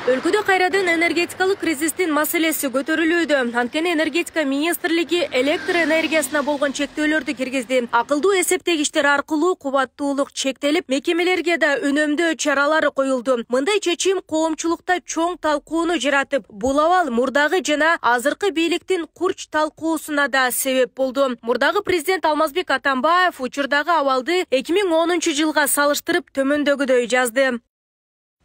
Өлкөдө кайрадан энергетикалык кризистин маселеси көтөрүлүүдө. Анткени энергетика министрлиги электр энергиясына болгон чектөөлөрдү киргизди. Акылдуу эсептегичтер аркылуу кубаттуулук чектелип, мекемелерге да үнөмдөө чаралары коюлду. Мындай чечим коомчулукта чоң талкууну жаратып, бул абал мурдагы жана азыркы бийликтин курч талкуусуна да себеп болду. Мурдагы президент Алмазбек Атамбаев учурдагы абалды 2010 жылга салыштырып төмөндөгүдөй жазды.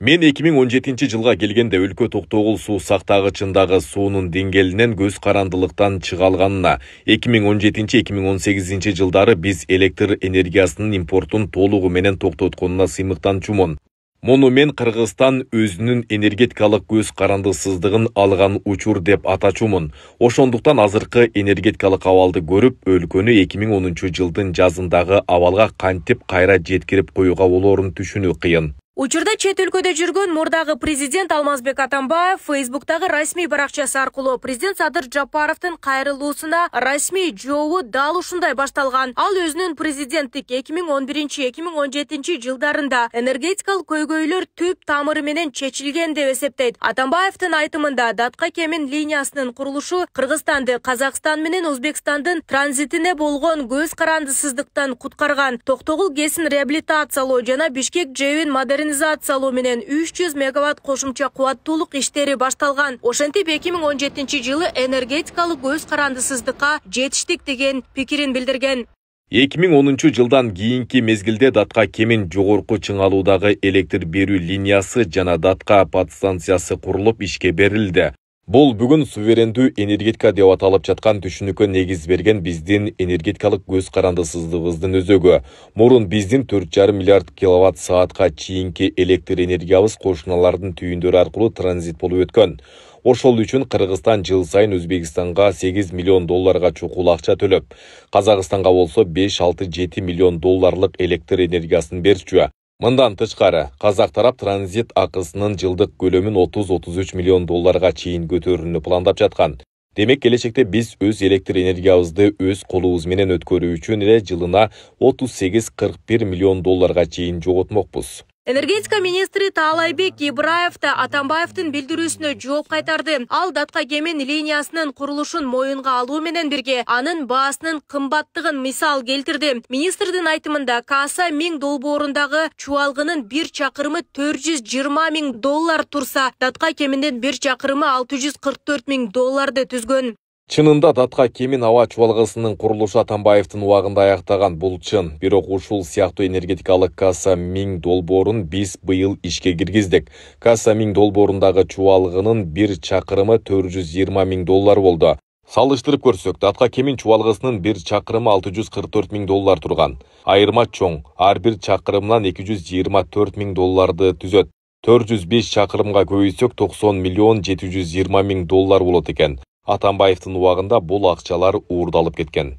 Мен 2017 жылга келгенде өлкө токтогул суу сактагычындагы суунун деңгээлинен көз карандылыктан чыга алганына, 2017-2018 жылдары биз электр энергиясынын импортун толугу менен токтотконуна сыймыктанчумун. Муну мен Кыргызстан өзүнүн энергетикалык көз карандысыздыгын алган учур деп атачумун. Ошондуктан азыркы энергетикалык абалды көрүп, өлкөнү 2010 жылдын жазындагы абалга кантип кайра жеткирип коюуга болоорун түшүнүү кыйын. Учурда чет өлкөдө жүргөн мурдагы президент Алмазбек Атамбаев Фейсбуктагы расмий баракчасы аркылуу президент Садыр Жапаровдун кайрылуусуна расмий жообу дал ушундай башталган. Ал өзүнүн президенттик 2011-2017 жылдарында энергетикалык көйгөйлөр түп тамыры менен чечилген деп эсептейт. Атамбаевдин айтымында Датка Кемин линиясынын курулушу Кыргызстанды Казакстан менен Өзбекстандын транзитине болгон көз карандысыздыктан куткарган. Токтогул ГЭСин реабилитациялоо жана Бишкек ЖЭБин модернизациялоо менен 300 мегаватт кошумча кубаттуулук иштери башталган. Ошентип 2017 жылы энергетикалык көз карандысыздыкка жетиштик деген пикирин билдирген. 2010 жылдан кийинки мезгилде Датка Кемин жогорку чыңалуудагы электр берүү линиясы жана Датка подстанциясы курулуп ишке берилди. Бул бүгүн суверендүү энергетика деп аталып жаткан түшүнүккө негиз берген биздин энергетикалык көз карандысыздыгыбыздын өзөгү. Мурун биздин 4,5 миллиард киловатт саатка чейинки электр энергиябыз кошуналардын түйүндөрү аркылуу транзит болуп өткөн. Ошол үчүн Кыргызстан жыл сайын Өзбекстанга 8 миллион долларга чукул акча төлөп, Казакстанга болсо 5-6-7 миллион долларлык электр энергиясын берчү. Мындан тышкары, Казак тарап транзит акысынын жылдык көлөмүн 30-33 миллион долларга чейин көтөрүүнү пландап жаткан. Демек, келечекте биз өз электр энергиябызды өз колубуз менен өткөрүү үчүн эле жылына 38-41 миллион долларга чейин жоготмокпуз. Энергетика министри Таалайбек Ибраев да Атамбаевдин билдирүүсүнө жооп кайтарды. Ал Датка Кемин линиясынын курулушун моюнга алуу менен бирге анын баасынын кымбаттыгын мисал келтирди. Министрдин айтымында Каса 1000 долбоорундагы чубалгынын 1 чакырымы 420 000 доллар турса, Датка Кеминдин 1 чакырымы 644 000 долларды түзгөн. Чынында Датка Кемин аба чубалгысынын курулушу Атамбаевдин убагында аяктаган, бул чын. Бирок ушул сыяктуу энергетикалык Каса 1000 долбоорун биз быйыл ишке киргиздик. Каса 1000 долбоорундагы чубалгынын 1 чакырымы 420 000 доллар болду. Салыштырып көрсөк, Датка Кемин чубалгысынын 1 чакырымы 644 000 доллар турган. Айырма чоң, ар бир чакырымдан 224 000 долларды түзөт. 405 чакырымга көбөйтсөк 90 720 000 доллар болот экен. Атамбаевдин убагында бул акчалар уурдалып кеткен.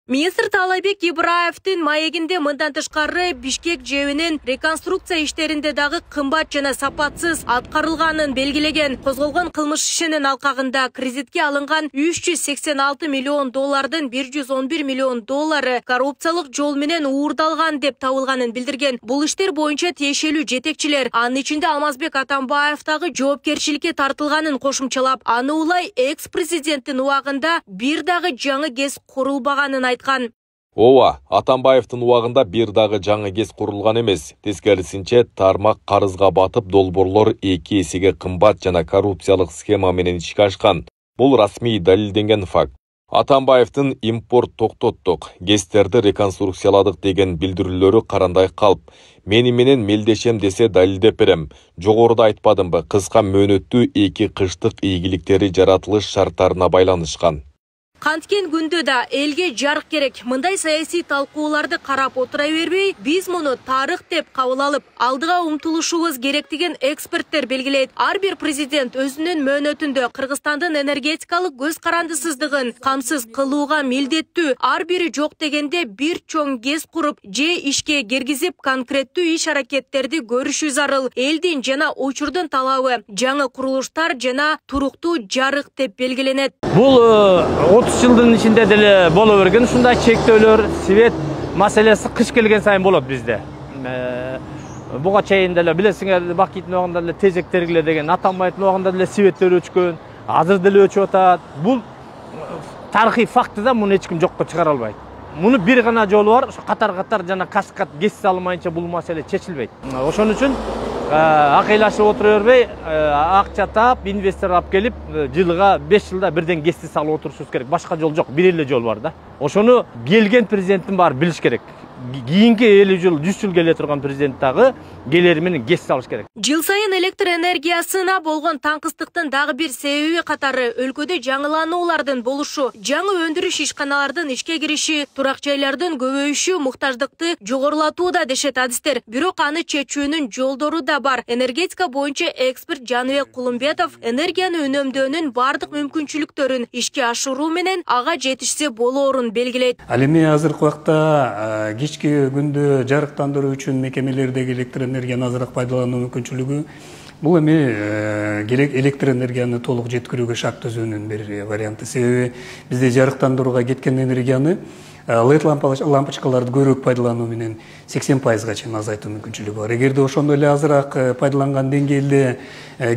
Министр Таалайбек Ибраевдин маегинде мындан тышкары Бишкек ЖЭБинин реконструкция иштеринде дагы кымбат жана сапатсыз аткарылганын белгилеген. Козголгон кылмыш ишинин алкагында кредитке алынган 386 миллион доллардын 111 миллион доллары коррупциялык жол менен уурдалган деп табылганын билдирген. Бул иштер боюнча тиешелүү жетекчилер, анын ичинде Алмазбек Атамбаев дагы жоопкерчиликке тартылганын кошумчалап, аны улай экс-президенттин убагында бир дагы жаңы ГЭС курулбаганын айткан. Ооба, Атамбаевдин убагында бир дагы жаңы ГЭС курулган эмес. Тескерисинче, тармак карызга батып, долбоорлор 2 эсеге кымбат жана коррупциялык схема менен ишке ашкан. Бул расмий далилденген факт. Атамбаевдин импорт токтоттук, ГЭСтерди реконструкцияладык деген билдирүүлөрү карандай калп. Мени менен мелдешем десе далилдеп берем. Жогоруда айтпадымбы, кыска мөөнөттүү 2 кыштык ийгиликтери жаратылыш шарттарына байланышкан. Канткен күндө да элге жарык керек. Мындай саясий талкууларды карап отура бербей, биз муну тарых деп кабыл алып, алдыга умтулушубуз керек деген эксперттер белгилейт. Ар бир президент өзүнүн мөөнөтүндө Кыргызстандын энергетикалык көз карандысыздыгын камсыз кылууга милдеттүү. Ар бири жок дегенде бир чоң ГЭС куруп, же ишке киргизип конкреттүү иш аракеттерди көрүшү зарыл. Элдин жана учурдун талабы жаңы курулуштар жана туруктуу жарык деп белгиленет. Бул 30 жылдын ичинде деле боло берген ушундай чектөөлөр, свет маселеси кыш келген сайын болот бизде. Буга чейин деле билесиңер, Бакиттин убагында деле тезек тергиле деген, Атамбаевдин убагында деле светтер өчкөн, азыр деле өчүп атат. Бул тарыхый факты да, муну эч ким жокко чыгара албайт. Муну бир гана жолу бар, катар жана каскат кес салмайынча бул маселе чечилбейт. Ошон үчүн акыйлашып отура бербей, акча таап, инвестор алып келип, жылга 5 жылда бирден кести салып отурушубуз керек. Башка жол жок, бир эле жол бар да. Ошону келген президенттин баары билиш керек. Кийинки 50 жыл, 100 жыл келе турган президент дагы келери менен кес салыш керек. Жыл сайын электр энергиясына болгон таңкыстыктын дагы бир себеби катары өлкөдө жаңылануулардын болушу, жаңы өндүрүш ишканалардын ишке кириши, турак жайлардын көбөйүшү муктаждыкты жогорулатууда дешет адистер. Бирок аны чечүүнүн жолдору да бар. Энергетика боюнча эксперт Жаныбек Кулумбетов энергияны үнөмдөөнүн бардык мүмкүнчүлүктөрүн ишке ашыруу менен ага жетишсе болоорун белгилейт. Ал эми азыркы убакта кечки күндө жарыктандыруу үчүн мекемелердеги электр энергияны азыраак пайдалануу мүмкүнчүлүгү бул эми керек электр энергияны толук жеткирүүгө шарт түзүүнүн бир варианты. Себеби бизде жарыктандырууга кеткен энергияны LED лампочкаларды көбүрөөк пайдалануу менен 80%га чейин азайтуу мүмкүнчүлүгү бар. Эгерде ошондой эле азыраак пайдаланган деңгээлде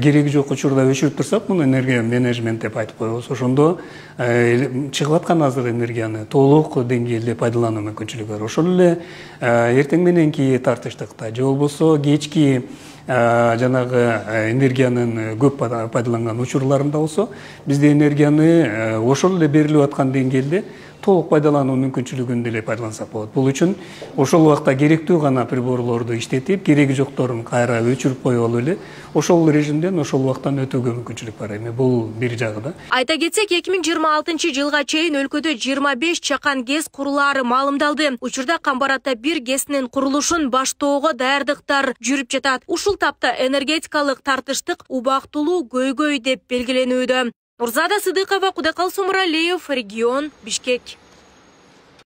кереги жок учурда өчүрүп турсак, муну энергия менеджмент деп айтып коебуз. Ошондо чыгып аткан азыр энергияны толук деңгээлде пайдалануу мүмкүнчүлүгү бар. Ошол эле эртең мененки тартыштыкта же болбосо кечки жанагы энергиянын көп пайдаланган учурларында болсо, бизде энергияны ошол эле берилип аткан деңгээлде толук пайдалануу мүмкүнчүлүгүн деле пайдалансак болот. Бул үчүн ошол убакта керектүү гана приборлорду иштетип, кереги жокторун кайра өчүрүп коюп алып эле ошол режимден ошол убактан өтүүгө мүмкүнчүлүк бар. Эми бул бир жагы да. Айта кетсек, 2026 жылга чейин өлкөдө 25 чакан ГЭС курулаары маалымдалды. Учурда Камбаратта бир ГЭСтин курулушун баштоого даярдыктар жүрүп жатат. Ушул тапта энергетикалык тартыштык убактылуу көйгөй деп белгиленүүдө. Нурзада Сыдыкова, Кудайкал Сумуралиев, регион, Бишкек.